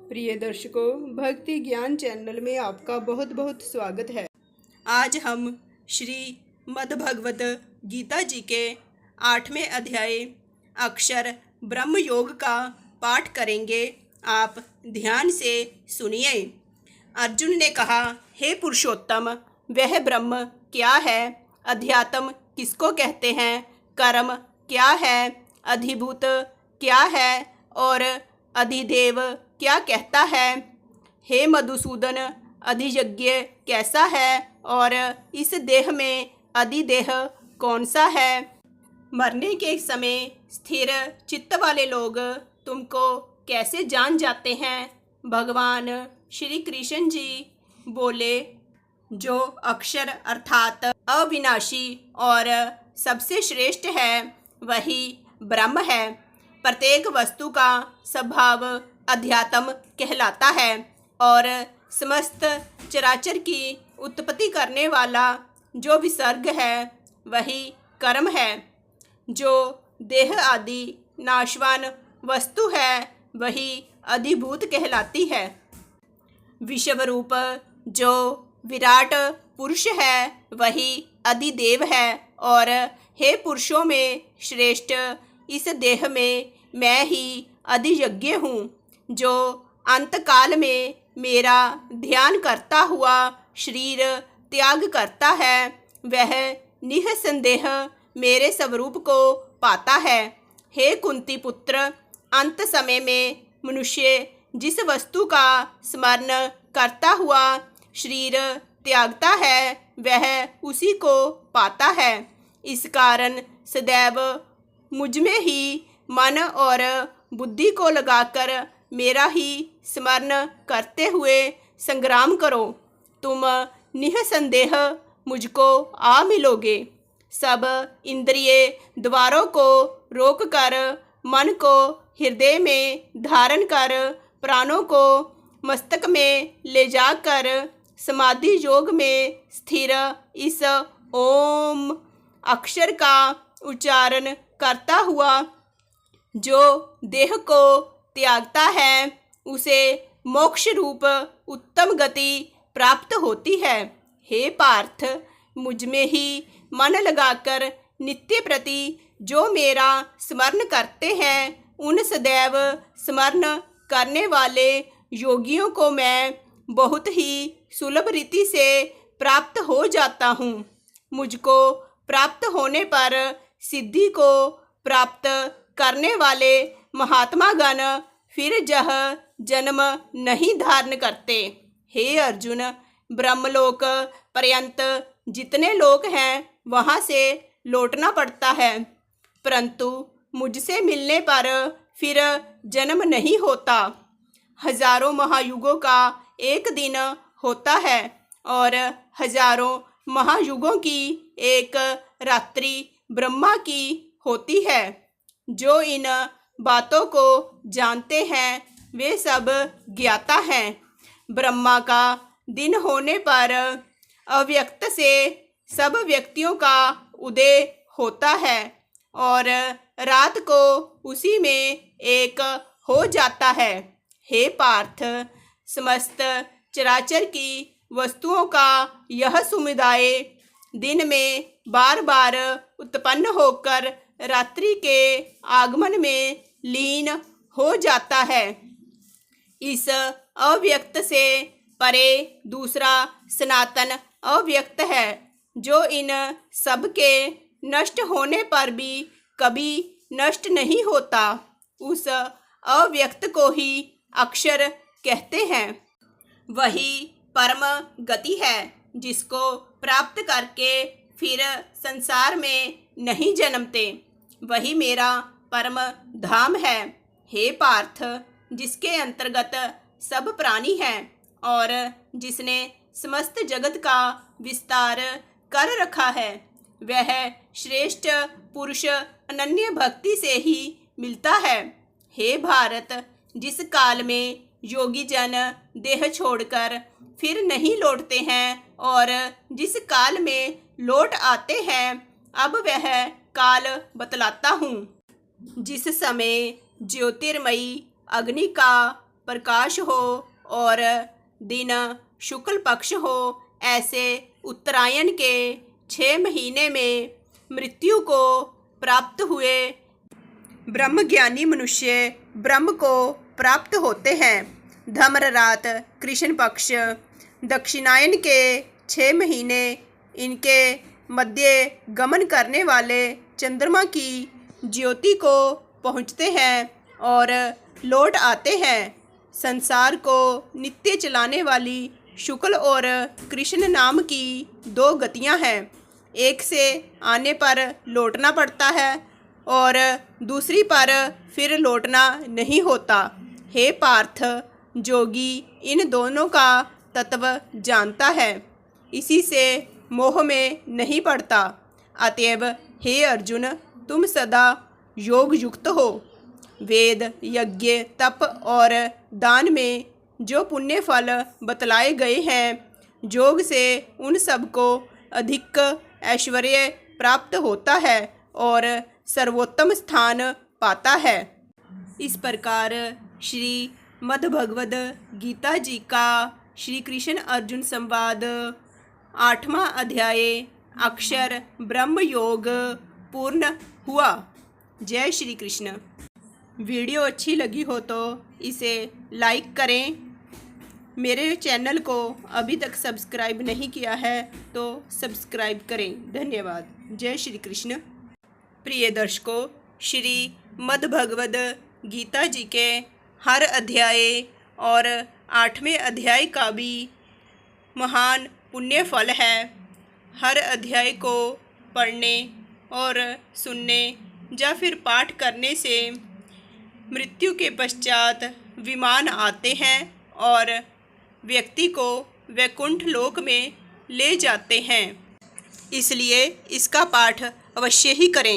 प्रिय दर्शकों, भक्ति ज्ञान चैनल में आपका बहुत बहुत स्वागत है। आज हम श्री मद्भगवत गीता जी के 8वें अध्याय अक्षर ब्रह्म योग का पाठ करेंगे। आप ध्यान से सुनिए। अर्जुन ने कहा, हे पुरुषोत्तम, वह ब्रह्म क्या है? अध्यात्म किसको कहते हैं? कर्म क्या है? अधिभूत क्या है? और अधिदेव क्या कहता है? हे मधुसूदन, अधियज्ञ कैसा है? और इस देह में अधिदेह कौन सा है? मरने के समय स्थिर चित्त वाले लोग तुमको कैसे जान जाते हैं? भगवान श्री कृष्ण जी बोले, जो अक्षर अर्थात अविनाशी और सबसे श्रेष्ठ है वही ब्रह्म है। प्रत्येक वस्तु का स्वभाव अध्यात्म कहलाता है और समस्त चराचर की उत्पत्ति करने वाला जो विसर्ग है वही कर्म है। जो देह आदि नाशवान वस्तु है वही अधिभूत कहलाती है। विश्वरूप जो विराट पुरुष है वही अधिदेव है। और हे पुरुषों में श्रेष्ठ, इस देह में मैं ही अधियज्ञ हूँ। जो अंतकाल में मेरा ध्यान करता हुआ शरीर त्याग करता है वह निःसंदेह मेरे स्वरूप को पाता है। हे कुंती पुत्र, अंत समय में मनुष्य जिस वस्तु का स्मरण करता हुआ शरीर त्यागता है वह उसी को पाता है। इस कारण सदैव मुझ में ही मन और बुद्धि को लगाकर मेरा ही स्मरण करते हुए संग्राम करो। तुम निःसंदेह मुझको आ मिलोगे। सब इंद्रिय द्वारों को रोककर मन को हृदय में धारण कर प्राणों को मस्तक में ले जाकर समाधि योग में स्थिर इस ओम अक्षर का उच्चारण करता हुआ जो देह को त्यागता है उसे मोक्ष रूप उत्तम गति प्राप्त होती है। हे पार्थ, मुझ में ही मन लगाकर नित्य प्रति जो मेरा स्मरण करते हैं उन सदैव स्मरण करने वाले योगियों को मैं बहुत ही सुलभ रीति से प्राप्त हो जाता हूँ। मुझको प्राप्त होने पर सिद्धि को प्राप्त करने वाले महात्मा गण फिर यह जन्म नहीं धारण करते। हे अर्जुन, ब्रह्मलोक पर्यंत जितने लोक हैं वहाँ से लौटना पड़ता है, परंतु मुझसे मिलने पर फिर जन्म नहीं होता। हजारों महायुगों का एक दिन होता है और हजारों महायुगों की एक रात्रि ब्रह्मा की होती है। जो इन बातों को जानते हैं वे सब ज्ञाता हैं। ब्रह्मा का दिन होने पर अव्यक्त से सब व्यक्तियों का उदय होता है और रात को उसी में एक हो जाता है। हे पार्थ, समस्त चराचर की वस्तुओं का यह समुदाय दिन में बार बार उत्पन्न होकर रात्रि के आगमन में लीन हो जाता है। इस अव्यक्त से परे दूसरा सनातन अव्यक्त है जो इन सब के नष्ट होने पर भी कभी नष्ट नहीं होता। उस अव्यक्त को ही अक्षर कहते हैं। वही परम गति है जिसको प्राप्त करके फिर संसार में नहीं जन्मते। वही मेरा परम धाम है। हे पार्थ, जिसके अंतर्गत सब प्राणी हैं और जिसने समस्त जगत का विस्तार कर रखा है वह श्रेष्ठ पुरुष अनन्य भक्ति से ही मिलता है। हे भारत, जिस काल में योगी जन देह छोड़कर फिर नहीं लौटते हैं और जिस काल में लौट आते हैं अब वह काल बतलाता हूँ। जिस समय ज्योतिर्मयी अग्नि का प्रकाश हो और दिन शुक्ल पक्ष हो, ऐसे उत्तरायण के 6 महीने में मृत्यु को प्राप्त हुए ब्रह्मज्ञानी मनुष्य ब्रह्म को प्राप्त होते हैं। धम्र रात कृष्ण पक्ष दक्षिणायन के 6 महीने इनके मध्य गमन करने वाले चंद्रमा की ज्योति को पहुँचते हैं और लौट आते हैं। संसार को नित्य चलाने वाली शुक्ल और कृष्ण नाम की 2 गतियाँ हैं। एक से आने पर लौटना पड़ता है और दूसरी पर फिर लौटना नहीं होता। हे पार्थ, जोगी इन दोनों का तत्व जानता है, इसी से मोह में नहीं पड़ता। अतएव हे अर्जुन, तुम सदा योग युक्त हो। वेद, यज्ञ, तप और दान में जो पुण्य फल बतलाए गए हैं, योग से उन सबको अधिक ऐश्वर्य प्राप्त होता है और सर्वोत्तम स्थान पाता है। इस प्रकार श्री मद्भगवद गीता जी का श्री कृष्ण अर्जुन संवाद 8वां अध्याय अक्षर ब्रह्म योग पूर्ण हुआ। जय श्री कृष्ण। वीडियो अच्छी लगी हो तो इसे लाइक करें। मेरे चैनल को अभी तक सब्सक्राइब नहीं किया है तो सब्सक्राइब करें। धन्यवाद। जय श्री कृष्ण। प्रिय दर्शकों, श्री मद्भगवद गीता जी के हर अध्याय और 8वें अध्याय का भी महान पुण्य फल है। हर अध्याय को पढ़ने और सुनने या फिर पाठ करने से मृत्यु के पश्चात विमान आते हैं और व्यक्ति को वैकुंठ लोक में ले जाते हैं। इसलिए इसका पाठ अवश्य ही करें।